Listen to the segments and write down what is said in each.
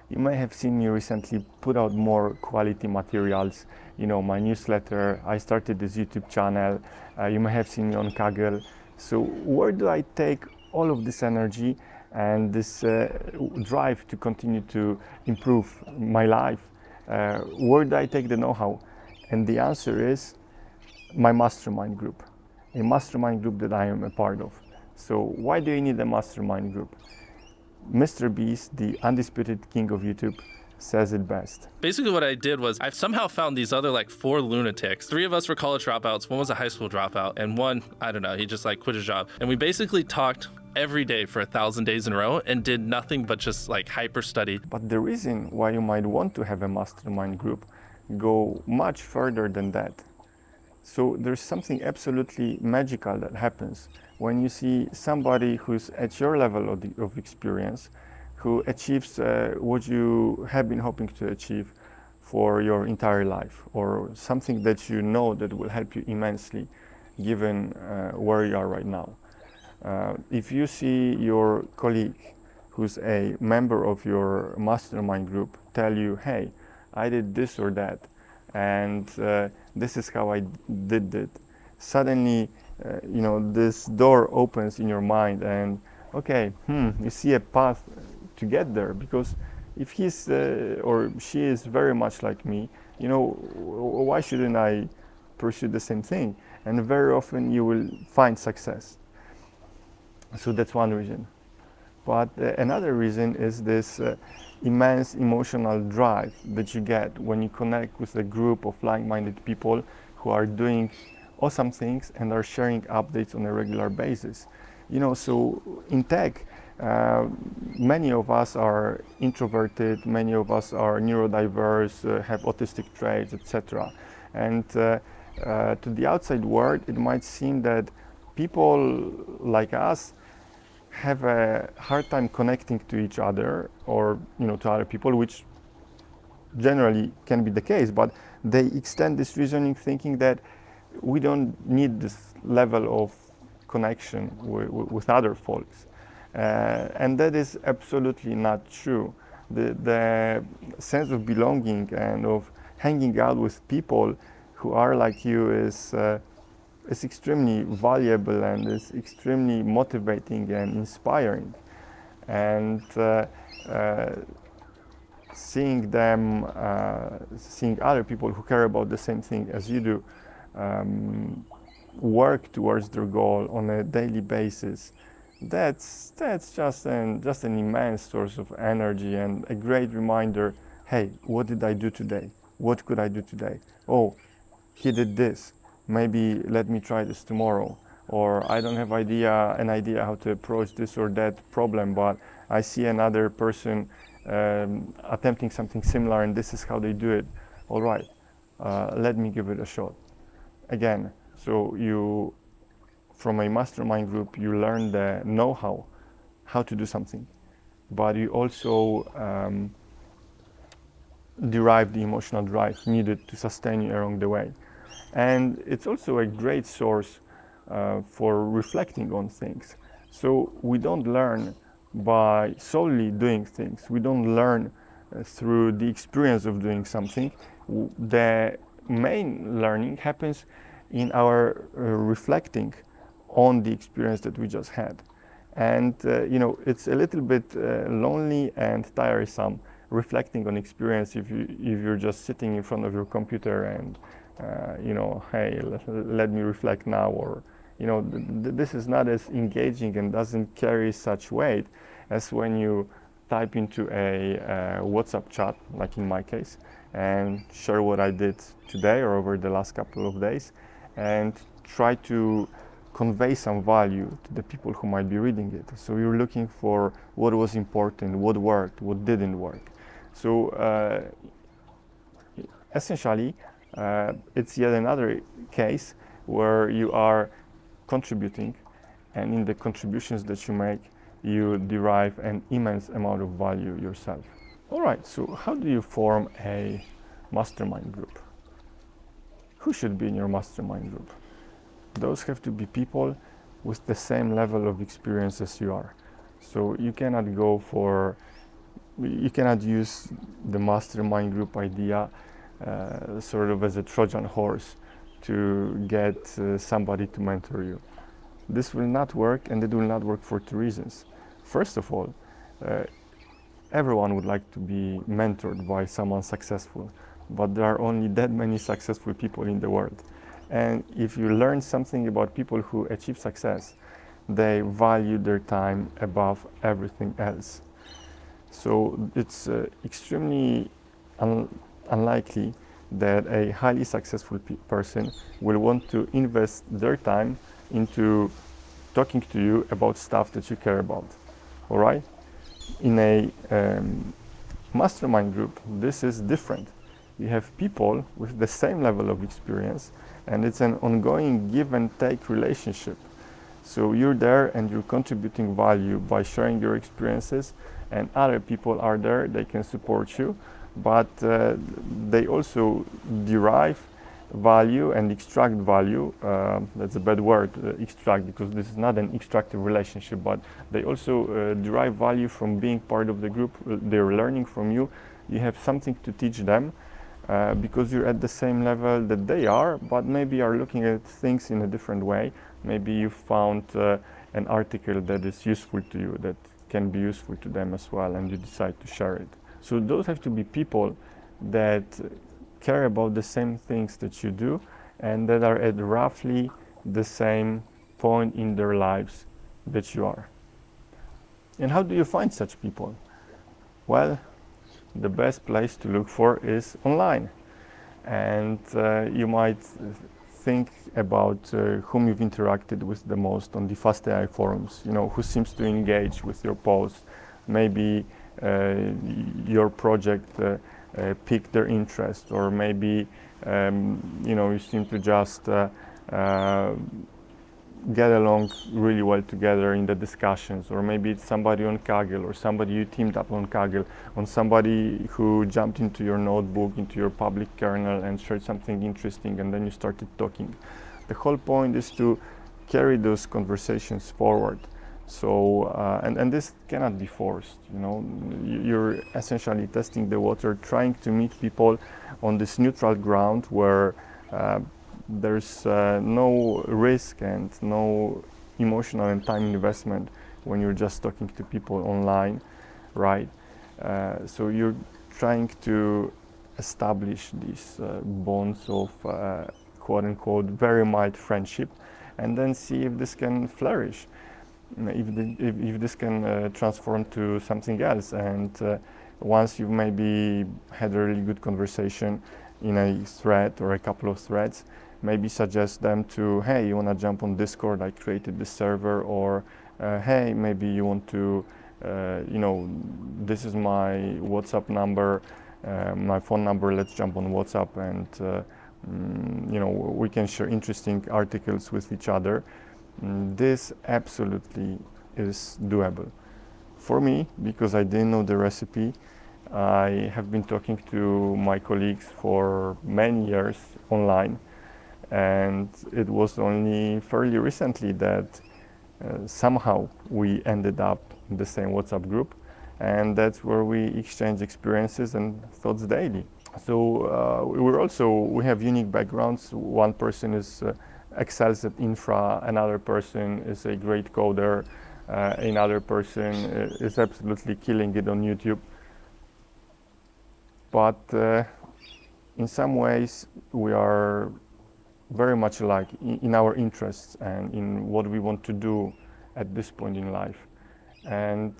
You may have seen me recently put out more quality materials, my newsletter. I started this YouTube channel. You may have seen me on Kaggle. So where do I take all of this energy and this drive to continue to improve my life? Where do I take the know-how? And the answer is my mastermind group, a mastermind group that I am a part of. So why do you need a mastermind group? Mr. Beast, the undisputed king of YouTube, says it best. Basically what I did was I somehow found these other 4 lunatics. 3 of us were college dropouts, 1 was a high school dropout, and 1, I don't know, he just quit his job. And we basically talked every day for 1,000 days in a row and did nothing but just hyper study. But the reason why you might want to have a mastermind group go much further than that. So there's something absolutely magical that happens when you see somebody who's at your level of experience, who achieves what you have been hoping to achieve for your entire life, or something that you know that will help you immensely given where you are right now. If you see your colleague who's a member of your mastermind group tell you, hey, I did this or that, and this is how I did it, suddenly this door opens in your mind, and okay, you see a path to get there, because if he's or she is very much like me, why shouldn't I pursue the same thing? And very often you will find success. So that's one reason. But another reason is this immense emotional drive that you get when you connect with a group of like-minded people who are doing awesome things and are sharing updates on a regular basis. So in tech, many of us are introverted, many of us are neurodiverse, have autistic traits, etc. And to the outside world, it might seem that people like us have a hard time connecting to each other, or to other people, which generally can be the case, but they extend this reasoning thinking that we don't need this level of connection with other folks, and that is absolutely not true. The sense of belonging and of hanging out with people who are like you is extremely valuable and is extremely motivating and inspiring. And seeing other people who care about the same thing as you do work towards their goal on a daily basis, that's just an immense source of energy and a great reminder. Hey, what did I do today? What could I do today? Oh, he did this. Maybe let me try this tomorrow. Or I don't have an idea how to approach this or that problem, but I see another person attempting something similar, and this is how they do it. All right, let me give it a shot. Again, so from a mastermind group, you learn the know-how, how to do something, but you also derive the emotional drive needed to sustain you along the way. And it's also a great source for reflecting on things. So we don't learn by solely doing things. We don't learn through the experience of doing something. The main learning happens in our reflecting on the experience that we just had. And it's a little bit lonely and tiresome reflecting on experience if you're just sitting in front of your computer and hey, let me reflect now, or this is not as engaging and doesn't carry such weight as when you type into a WhatsApp chat, like in my case, and share what I did today or over the last couple of days, and try to convey some value to the people who might be reading it. So you're looking for what was important, what worked, what didn't work. So essentially, it's yet another case where you are contributing, and in the contributions that you make, you derive an immense amount of value yourself. All right, so how do you form a mastermind group? Who should be in your mastermind group? Those have to be people with the same level of experience as you are. So you cannot go for you cannot use the mastermind group idea sort of as a Trojan horse to get somebody to mentor you. This will not work, and it will not work for two reasons. First of all, everyone would like to be mentored by someone successful, but there are only that many successful people in the world. And if you learn something about people who achieve success, they value their time above everything else. So it's extremely unlikely that a highly successful person will want to invest their time into talking to you about stuff that you care about. All right? In a mastermind group, this is different. You have people with the same level of experience, and it's an ongoing give and take relationship. So you're there and you're contributing value by sharing your experiences, and other people are there, they can support you, but they also derive value and extract value. That's a bad word, extract, because this is not an extractive relationship, but they also derive value from being part of the group. They're learning from you. You have something to teach them because you're at the same level that they are, but maybe are looking at things in a different way. Maybe you found an article that is useful to you, that can be useful to them as well, and you decide to share it. So those have to be people that care about the same things that you do, and that are at roughly the same point in their lives that you are. And how do you find such people? Well, the best place to look for is online. And you might think about whom you've interacted with the most on the Fast AI forums, who seems to engage with your posts. Maybe your project piqued their interest, or maybe you seem to just get along really well together in the discussions, or maybe it's somebody on Kaggle, or somebody you teamed up on Kaggle, on somebody who jumped into your notebook, into your public kernel, and shared something interesting, and then you started talking. The whole point is to carry those conversations forward. So, and this cannot be forced, You're essentially testing the water, trying to meet people on this neutral ground where there's no risk and no emotional and time investment when you're just talking to people online, right? So you're trying to establish these bonds of quote-unquote very mild friendship, and then see if this can flourish. If this can transform to something else. And once you've maybe had a really good conversation in a thread or a couple of threads, maybe suggest them to, hey, you want to jump on Discord, I created this server, or hey, maybe you want to, this is my WhatsApp number, my phone number, let's jump on WhatsApp, and we can share interesting articles with each other. This absolutely is doable. For me, because I didn't know the recipe, I have been talking to my colleagues for many years online, and it was only fairly recently that somehow we ended up in the same WhatsApp group, and that's where we exchange experiences and thoughts daily. So we have unique backgrounds. One person excels at infra, another person is a great coder, another person is absolutely killing it on YouTube. But in some ways we are very much alike in our interests and in what we want to do at this point in life. And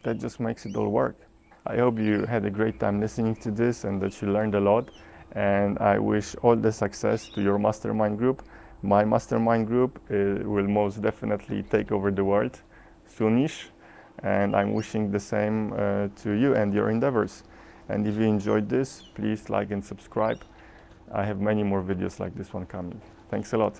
that just makes it all work. I hope you had a great time listening to this and that you learned a lot. And I wish all the success to your mastermind group. My mastermind group will most definitely take over the world soonish, and I'm wishing the same to you and your endeavors. And if you enjoyed this, please like and subscribe. I have many more videos like this one coming. Thanks a lot.